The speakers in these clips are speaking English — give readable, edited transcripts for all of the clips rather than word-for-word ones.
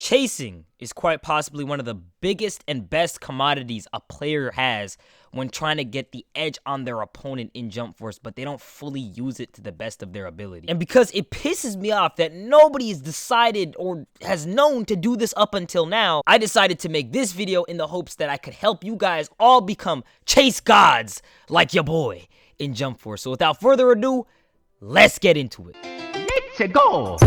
Chasing is quite possibly one of the biggest and best commodities a player has when trying to get the edge on their opponent in Jump Force, but they don't fully use it to the best of their ability. And because it pisses me off that nobody has decided or has known to do this up until now, I decided to make this video in the hopes that I could help you guys all become chase gods like your boy in Jump Force. So without further ado, let's get into it. To go.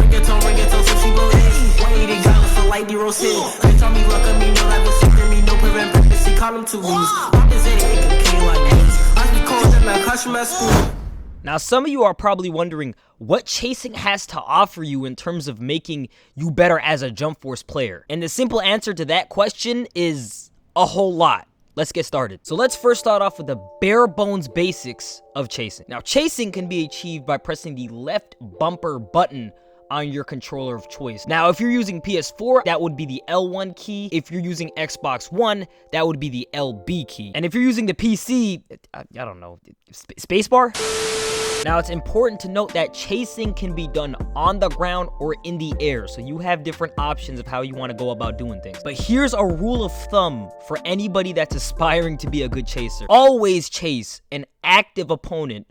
Now, some of you are probably wondering what chasing has to offer you in terms of making you better as a Jump Force player. And the simple answer to that question is a whole lot. Let's get started. So let's first start off with the bare bones basics of chasing. Now, chasing can be achieved by pressing the left bumper button on your controller of choice. Now, if you're using PS4, that would be the L1 key. If you're using Xbox One, that would be the LB key. And if you're using the PC, I don't know, spacebar? Now, it's important to note that chasing can be done on the ground or in the air, so you have different options of how you want to go about doing things. But here's a rule of thumb for anybody that's aspiring to be a good chaser. Always chase an active opponent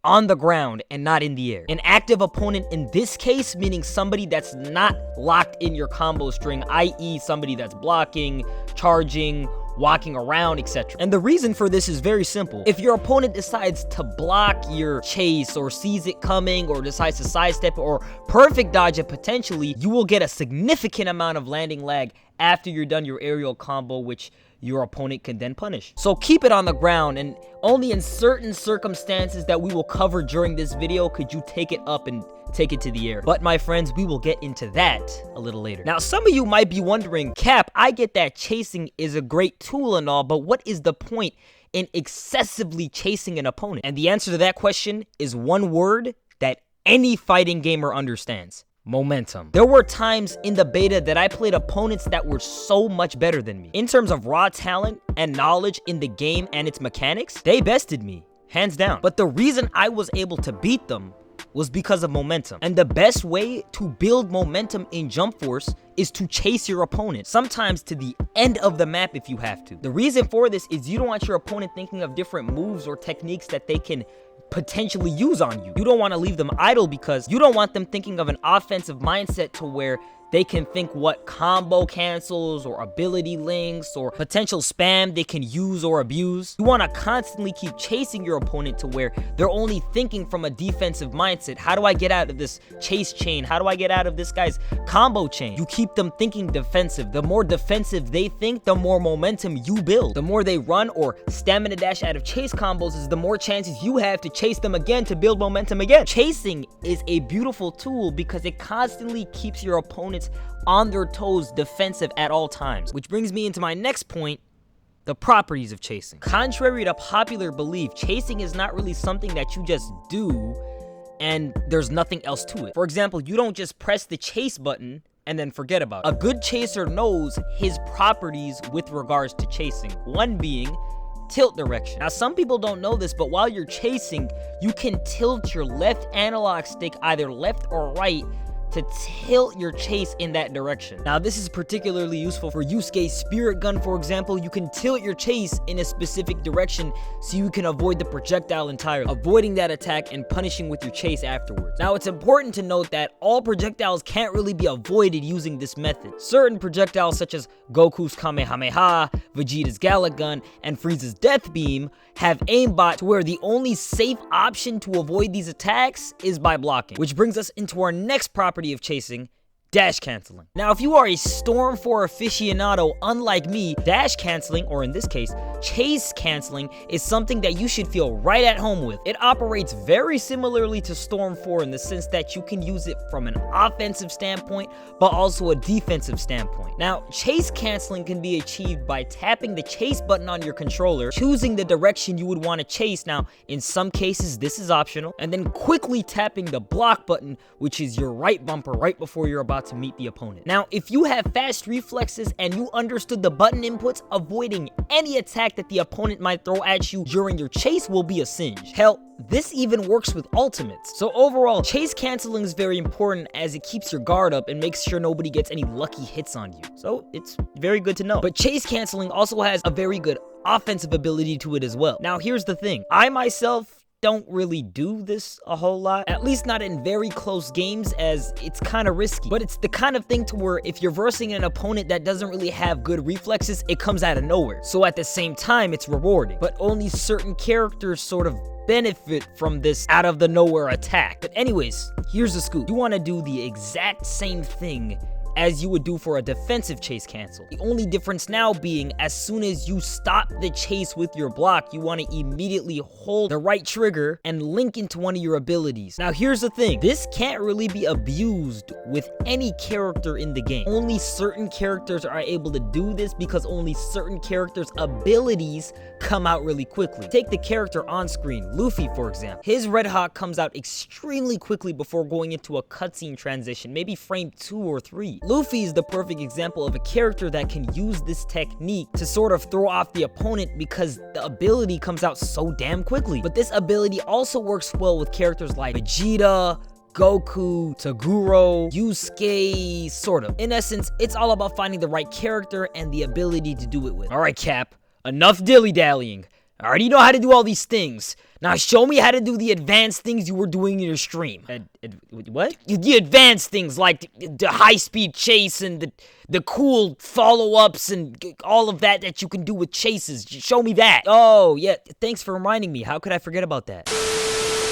on the ground and not in the air. An active opponent in this case meaning somebody that's not locked in your combo string, i.e. somebody that's blocking, charging, walking around, etc. And the reason for this is very simple. If your opponent decides to block your chase or sees it coming or decides to sidestep or perfect dodge it potentially, you will get a significant amount of landing lag after you're done your aerial combo, which your opponent can then punish. So keep it on the ground, and only in certain circumstances that we will cover during this video could you take it up and take it to the air. But my friends, we will get into that a little later. Now, some of you might be wondering, Cap, I get that chasing is a great tool and all, but what is the point in excessively chasing an opponent? And the answer to that question is one word that any fighting gamer understands: momentum. There were times in the beta that I played opponents that were so much better than me. In terms of raw talent and knowledge in the game and its mechanics, they bested me, hands down. But the reason I was able to beat them was because of momentum. And the best way to build momentum in Jump Force is to chase your opponent, sometimes to the end of the map if you have to. The reason for this is you don't want your opponent thinking of different moves or techniques that they can potentially use on you. You don't want to leave them idle because you don't want them thinking of an offensive mindset to where they can think what combo cancels or ability links or potential spam they can use or abuse. You want to constantly keep chasing your opponent to where they're only thinking from a defensive mindset. How do I get out of this chase chain? How do I get out of this guy's combo chain? You keep them thinking defensive. The more defensive they think, the more momentum you build. The more they run or stamina dash out of chase combos is the more chances you have to chase them again to build momentum again. Chasing is a beautiful tool because it constantly keeps your opponent on their toes defensive at all times. Which brings me into my next point, the properties of chasing. Contrary to popular belief, chasing is not really something that you just do and there's nothing else to it. For example, you don't just press the chase button and then forget about it. A good chaser knows his properties with regards to chasing, one being tilt direction. Now, some people don't know this, but while you're chasing, you can tilt your left analog stick either left or right to tilt your chase in that direction. Now, this is particularly useful for Yusuke's spirit gun, for example. You can tilt your chase in a specific direction so you can avoid the projectile entirely, avoiding that attack and punishing with your chase afterwards. Now, it's important to note that all projectiles can't really be avoided using this method. Certain projectiles such as Goku's Kamehameha, Vegeta's Gala Gun, and Frieza's Death Beam have aimbot to where the only safe option to avoid these attacks is by blocking. Which brings us into our next property of chasing, dash canceling. Now, if you are a Storm 4 aficionado unlike me, dash canceling, or in this case, chase canceling, is something that you should feel right at home with. It operates very similarly to Storm 4 in the sense that you can use it from an offensive standpoint, but also a defensive standpoint. Now, chase canceling can be achieved by tapping the chase button on your controller, choosing the direction you would want to chase. Now, in some cases, this is optional, and then quickly tapping the block button, which is your right bumper right before you're about about to meet the opponent. Now, if you have fast reflexes and you understood the button inputs, avoiding any attack that the opponent might throw at you during your chase will be a cinch. Hell, this even works with ultimates. So overall, chase canceling is very important as it keeps your guard up and makes sure nobody gets any lucky hits on you. So it's very good to know. But chase canceling also has a very good offensive ability to it as well. Now here's the thing, I myself don't really do this a whole lot, at least not in very close games, as it's kind of risky. But it's the kind of thing to where if you're versing an opponent that doesn't really have good reflexes, it comes out of nowhere. So at the same time, it's rewarding. But only certain characters sort of benefit from this out of the nowhere attack. But anyways, here's the scoop. You want to do the exact same thing as you would do for a defensive chase cancel. The only difference now being, as soon as you stop the chase with your block, you want to immediately hold the right trigger and link into one of your abilities. Now here's the thing, this can't really be abused with any character in the game. Only certain characters are able to do this because only certain characters' abilities come out really quickly. Take the character on screen, Luffy for example. His red hot comes out extremely quickly before going into a cutscene transition, maybe frame 2 or 3. Luffy is the perfect example of a character that can use this technique to sort of throw off the opponent because the ability comes out so damn quickly. But this ability also works well with characters like Vegeta, Goku, Toguro, Yusuke, sort of. In essence, it's all about finding the right character and the ability to do it with. Alright Cap, enough dilly-dallying. I already know how to do all these things. Now show me how to do the advanced things you were doing in your stream. What? The advanced things like the high-speed chase and the cool follow-ups and all of that you can do with chases. Show me that. Oh, yeah, thanks for reminding me. How could I forget about that?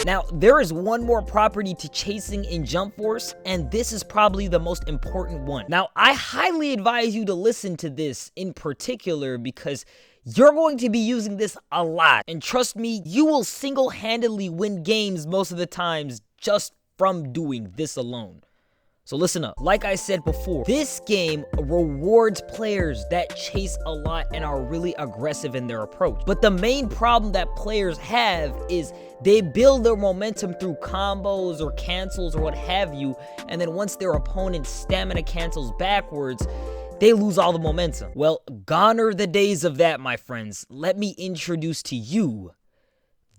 Now, there is one more property to chasing in Jump Force, and this is probably the most important one. Now, I highly advise you to listen to this in particular because you're going to be using this a lot. And trust me, you will single-handedly win games most of the times just from doing this alone. So listen up. Like I said before, this game rewards players that chase a lot and are really aggressive in their approach. But the main problem that players have is they build their momentum through combos or cancels or what have you, and then once their opponent's stamina cancels backwards, they lose all the momentum. Well, gone are the days of that, my friends. Let me introduce to you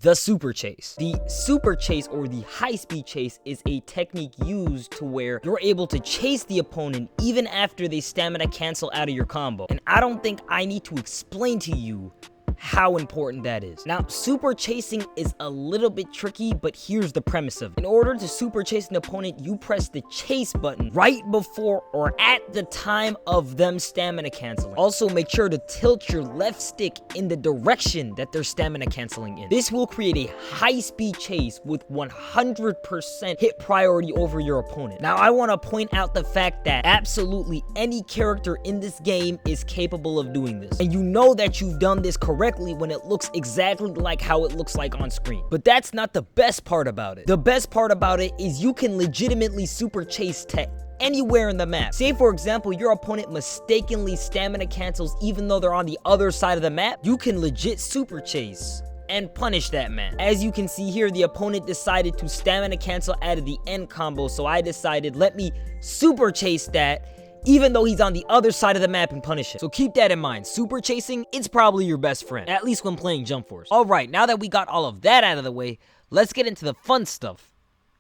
the super chase. The super chase, or the high-speed chase, is a technique used to where you're able to chase the opponent even after they stamina cancel out of your combo. And I don't think I need to explain to you how important that is. Now, super chasing is a little bit tricky, but here's the premise of it. In order to super chase an opponent, you press the chase button right before or at the time of them stamina canceling. Also, make sure to tilt your left stick in the direction that they're stamina canceling in. This will create a high-speed chase with 100% hit priority over your opponent. Now, I want to point out the fact that absolutely any character in this game is capable of doing this. And you know that you've done this correctly when it looks exactly like how it looks like on screen. But that's not the best part about it. The best part about it is you can legitimately super chase to anywhere in the map. Say for example, your opponent mistakenly stamina cancels even though they're on the other side of the map. You can legit super chase and punish that man. As you can see here, the opponent decided to stamina cancel out of the end combo, so I decided, let me super chase that even though he's on the other side of the map and punish it. So keep that in mind. Super chasing, it's probably your best friend, at least when playing Jump Force. Alright, now that we got all of that out of the way, let's get into the fun stuff.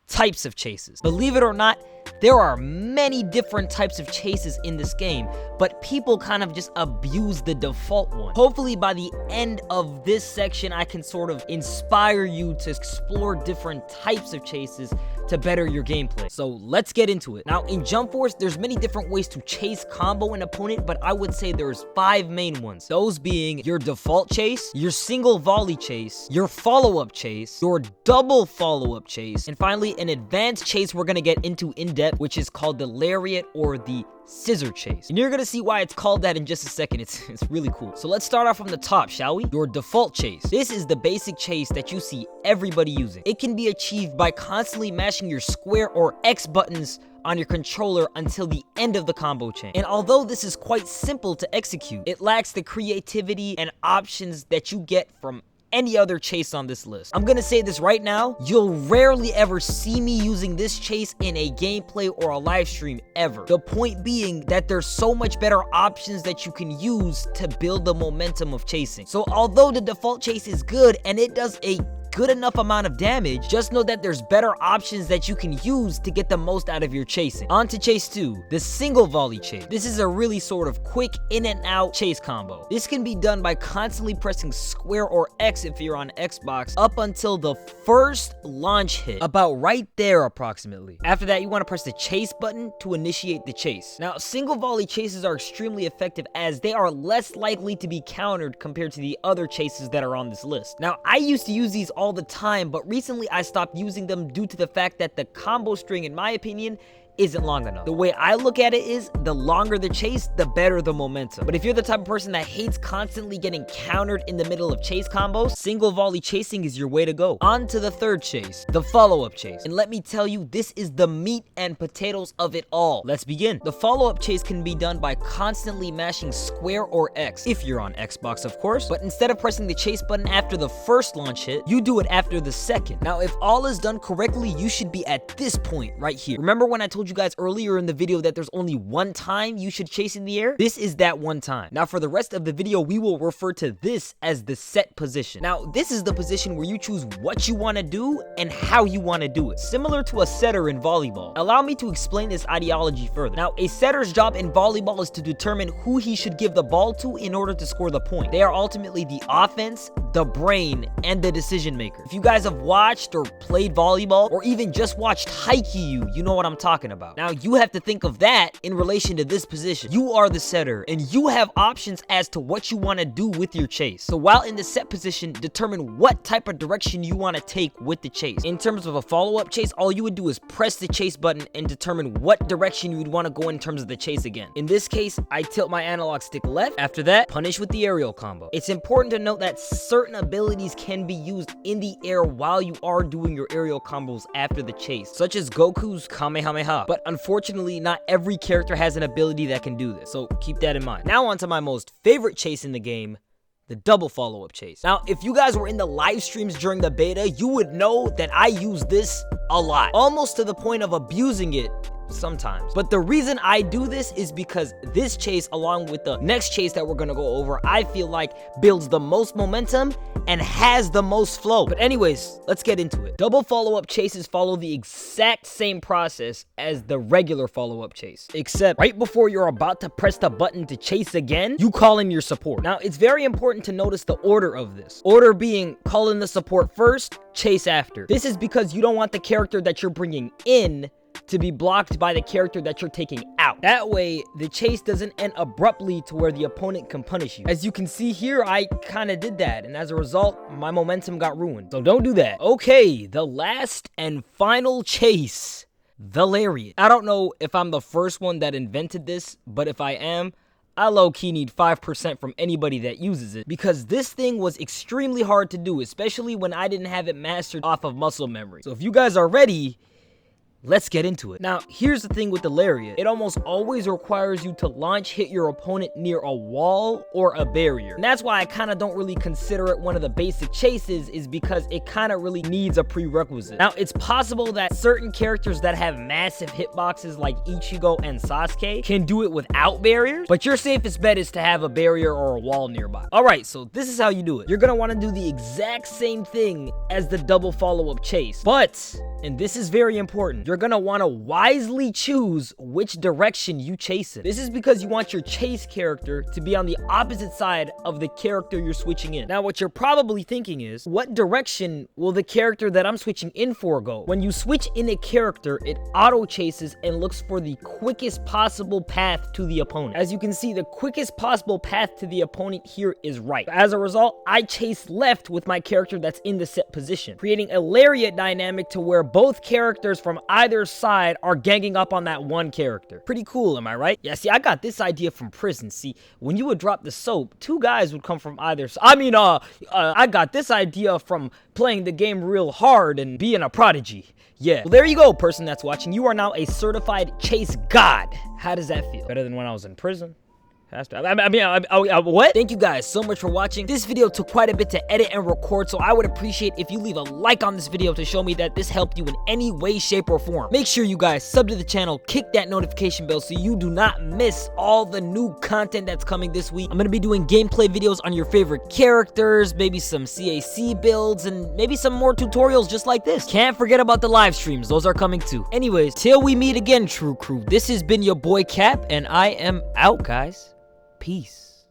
Types of chases. Believe it or not, there are many different types of chases in this game, but people kind of just abuse the default one. Hopefully by the end of this section, I can sort of inspire you to explore different types of chases to better your gameplay. So let's get into it. Now in Jump Force, there's many different ways to chase combo an opponent, but I would say there's 5 main ones. Those being your default chase, your single volley chase, your follow-up chase, your double follow-up chase, and finally an advanced chase we're gonna get into in depth, which is called the lariat or the scissor chase. And you're gonna see why it's called that in just a second. It's really cool. So let's start off from the top, shall we? Your default chase. This is the basic chase that you see everybody using. It can be achieved by constantly mashing your square or X buttons on your controller until the end of the combo chain. And although this is quite simple to execute, it lacks the creativity and options that you get from any other chase on this list. I'm gonna say this right now, you'll rarely ever see me using this chase in a gameplay or a live stream ever. The point being that there's so much better options that you can use to build the momentum of chasing. So although the default chase is good and it does a good enough amount of damage, just know that there's better options that you can use to get the most out of your chasing. On to chase 2, the single volley chase. This is a really sort of quick in and out chase combo. This can be done by constantly pressing square or X if you're on Xbox up until the first launch hit, about right there approximately. After that, you want to press the chase button to initiate the chase. Now, single volley chases are extremely effective as they are less likely to be countered compared to the other chases that are on this list. Now, I used to use these all the time, but recently I stopped using them due to the fact that the combo string, in my opinion, isn't long enough. The way I look at it is, the longer the chase, the better the momentum. But if you're the type of person that hates constantly getting countered in the middle of chase combos, single volley chasing is your way to go. On to the third chase, the follow-up chase. And let me tell you, this is the meat and potatoes of it all. Let's begin. The follow-up chase can be done by constantly mashing square or X, if you're on Xbox of course, but instead of pressing the chase button after the first launch hit, you do it after the second. Now, if all is done correctly, you should be at this point right here. Remember when I told you guys earlier in the video that there's only one time you should chase in the air? This is that one time. Now, for the rest of the video, we will refer to this as the set position. Now, this is the position where you choose what you want to do and how you want to do it, similar to a setter in volleyball. Allow me to explain this ideology further. Now, a setter's job in volleyball is to determine who he should give the ball to in order to score the point. They are ultimately the offense, the brain, and the decision maker. If you guys have watched or played volleyball, or even just watched Haikyuu, you know what I'm talking about. Now, you have to think of that in relation to this position. You are the setter, and you have options as to what you want to do with your chase. So while in the set position, determine what type of direction you want to take with the chase. In terms of a follow-up chase, all you would do is press the chase button and determine what direction you would want to go in terms of the chase again. In this case, I tilt my analog stick left. After that, punish with the aerial combo. It's important to note that certain abilities can be used in the air while you are doing your aerial combos after the chase, such as Goku's Kamehameha. But unfortunately, not every character has an ability that can do this, so keep that in mind. Now on to my most favorite chase in the game, the double follow-up chase. Now, if you guys were in the live streams during the beta, you would know that I use this a lot, almost to the point of abusing it sometimes. But the reason I do this is because this chase, along with the next chase that we're gonna go over, I feel like builds the most momentum and has the most flow. But anyways, let's get into it. Double follow-up chases follow the exact same process as the regular follow-up chase, except right before you're about to press the button to chase again, you call in your support. Now, it's very important to notice the order of this. Order being call in the support first, chase after. This is because you don't want the character that you're bringing in to be blocked by the character that you're taking out. That way, the chase doesn't end abruptly to where the opponent can punish you. As you can see here, I kind of did that, and as a result, my momentum got ruined. So don't do that. Okay, the last and final chase, the lariat. I don't know if I'm the first one that invented this, but if I am, I low-key need 5% from anybody that uses it, because this thing was extremely hard to do, especially when I didn't have it mastered off of muscle memory. So if you guys are ready, let's get into it. Now, here's the thing with the lariat. It almost always requires you to launch hit your opponent near a wall or a barrier. And that's why I kind of don't really consider it one of the basic chases, is because it kind of really needs a prerequisite. Now, it's possible that certain characters that have massive hitboxes like Ichigo and Sasuke can do it without barriers, but your safest bet is to have a barrier or a wall nearby. Alright, so this is how you do it. You're gonna want to do the exact same thing as the double follow-up chase, but, and this is very important, you're gonna want to wisely choose which direction you chase it. This is because you want your chase character to be on the opposite side of the character you're switching in. Now, what you're probably thinking is, what direction will the character that I'm switching in for go? When you switch in a character, it auto chases and looks for the quickest possible path to the opponent. As you can see, the quickest possible path to the opponent here is right. As a result, I chase left with my character that's in the set position, creating a lariat dynamic to where both characters from either side are ganging up on that one character. Pretty cool, am I right? Yeah, see, I got this idea from prison. See, when you would drop the soap, two guys would come from either side. I got this idea from playing the game real hard and being a prodigy. Yeah. Well, there you go, person that's watching. You are now a certified chase god. How does that feel? Better than when I was in prison? Faster. What? Thank you guys so much for watching. This video took quite a bit to edit and record, so I would appreciate if you leave a like on this video to show me that this helped you in any way, shape, or form. Make sure you guys sub to the channel, kick that notification bell so you do not miss all the new content that's coming this week. I'm gonna be doing gameplay videos on your favorite characters, maybe some CAC builds, and maybe some more tutorials just like this. Can't forget about the live streams, those are coming too. Anyways, till we meet again, True Crew, this has been your boy Cap, and I am out, guys. Peace.